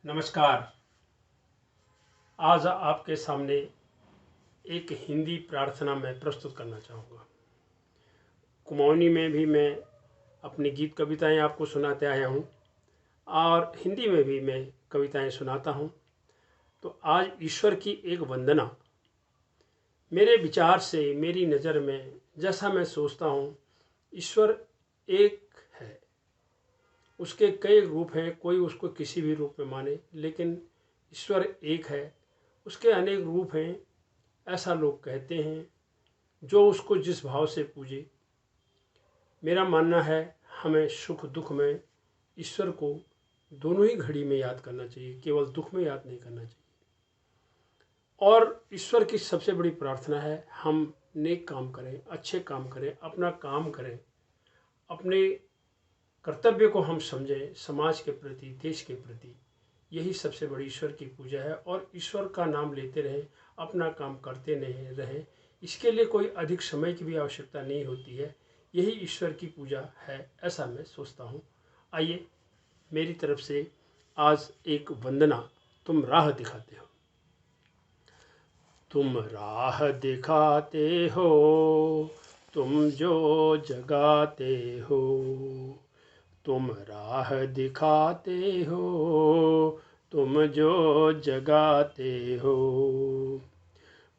नमस्कार। आज आपके सामने एक हिंदी प्रार्थना मैं प्रस्तुत करना चाहूँगा। कुमाऊनी में भी मैं अपनी गीत कविताएं आपको सुनाते आया हूँ और हिंदी में भी मैं कविताएं सुनाता हूँ। तो आज ईश्वर की एक वंदना। मेरे विचार से, मेरी नज़र में जैसा मैं सोचता हूँ, ईश्वर एक है। उसके कई रूप हैं, कोई उसको किसी भी रूप में माने, लेकिन ईश्वर एक है। उसके अनेक रूप हैं, ऐसा लोग कहते हैं, जो उसको जिस भाव से पूजे। मेरा मानना है हमें सुख दुख में ईश्वर को दोनों ही घड़ी में याद करना चाहिए, केवल दुख में याद नहीं करना चाहिए। और ईश्वर की सबसे बड़ी प्रार्थना है हम नेक काम करें, अच्छे काम करें, अपना काम करें, अपने कर्तव्य को हम समझें, समाज के प्रति, देश के प्रति। यही सबसे बड़ी ईश्वर की पूजा है। और ईश्वर का नाम लेते रहें, अपना काम करते नहीं रहें। इसके लिए कोई अधिक समय की भी आवश्यकता नहीं होती है। यही ईश्वर की पूजा है, ऐसा मैं सोचता हूँ। आइए मेरी तरफ से आज एक वंदना। तुम राह दिखाते हो। तुम राह दिखाते हो, तुम जो जगाते हो। तुम राह दिखाते हो, तुम जो जगाते हो।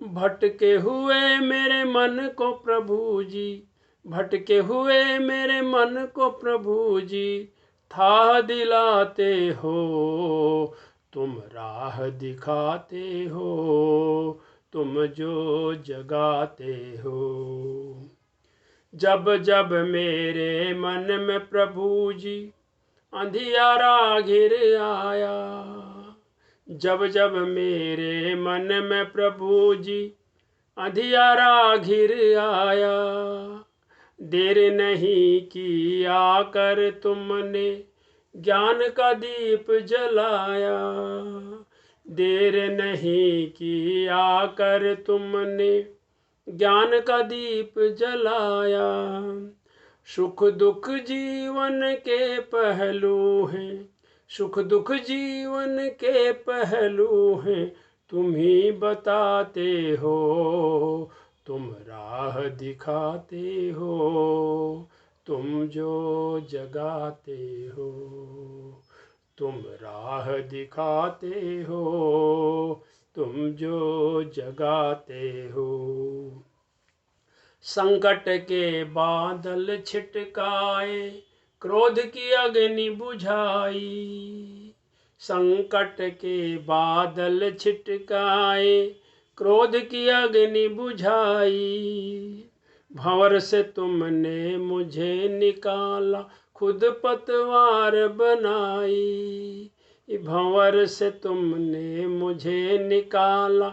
भटके हुए मेरे मन को प्रभु जी, भटके हुए मेरे मन को प्रभु जी, था दिलाते हो। तुम राह दिखाते हो, तुम जो जगाते हो। जब जब मेरे मन में प्रभु जी अंधियारा घिर आया, जब जब मेरे मन में प्रभु जी अंधियारा घिर आया, देर नहीं की आकर तुमने ज्ञान का दीप जलाया। देर नहीं की आकर तुमने ज्ञान का दीप जलाया। सुख दुख जीवन के पहलू हैं, सुख दुख जीवन के पहलू हैं, तुम ही बताते हो। तुम राह दिखाते हो, तुम जो जगाते हो। तुम राह दिखाते हो, तुम जो जगाते हो। संकट के बादल छिटकाए, क्रोध की अग्नि बुझाई। संकट के बादल छिटकाए, क्रोध की अग्नि बुझाई। भंवर से तुमने मुझे निकाला, खुद पतवार बनाई। भंवर से तुमने मुझे निकाला,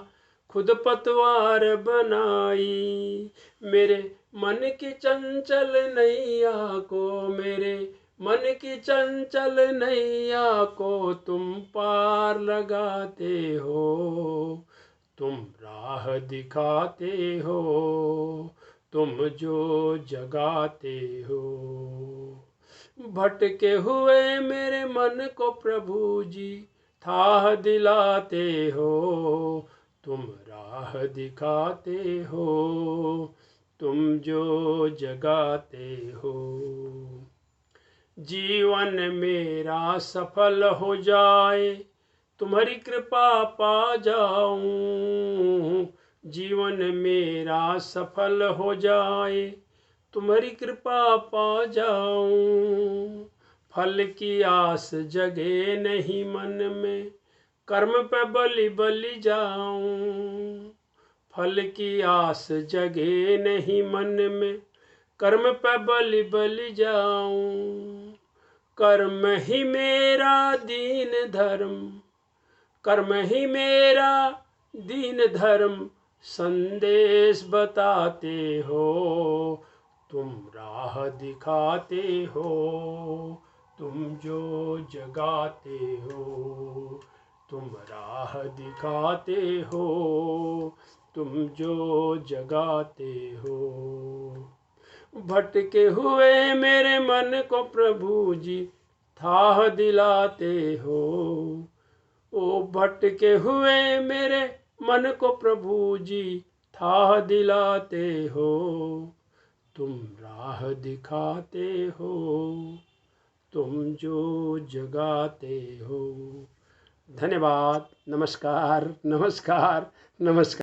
खुद पतवार बनाई। मेरे मन की चंचल नैया को, मेरे मन की चंचल नैया को तुम पार लगाते हो। तुम राह दिखाते हो, तुम जो जगाते हो। भटके हुए मेरे मन को प्रभु जी था दिलाते हो। तुम राह दिखाते हो, तुम जो जगाते हो। जीवन मेरा सफल हो जाए, तुम्हारी कृपा पा जाऊं। जीवन मेरा सफल हो जाए, तुम्हारी कृपा पा जाऊं। फल की आस जगे नहीं मन में, कर्म पे बलि बलि जाऊं। फल की आस जगे नहीं मन में, कर्म पे बलि बलि जाऊं। कर्म ही मेरा दीन धर्म, कर्म ही मेरा दीन धर्म, संदेश बताते हो। तुम राह दिखाते हो, तुम जो जगाते हो। तुम राह दिखाते हो, तुम जो जगाते हो। भटके हुए मेरे मन को प्रभु जी था दिलाते हो। ओ भटके हुए मेरे मन को प्रभु जी था दिलाते हो, तुम राह दिखाते हो, तुम जो जगाते हो। धन्यवाद। नमस्कार नमस्कार नमस्कार।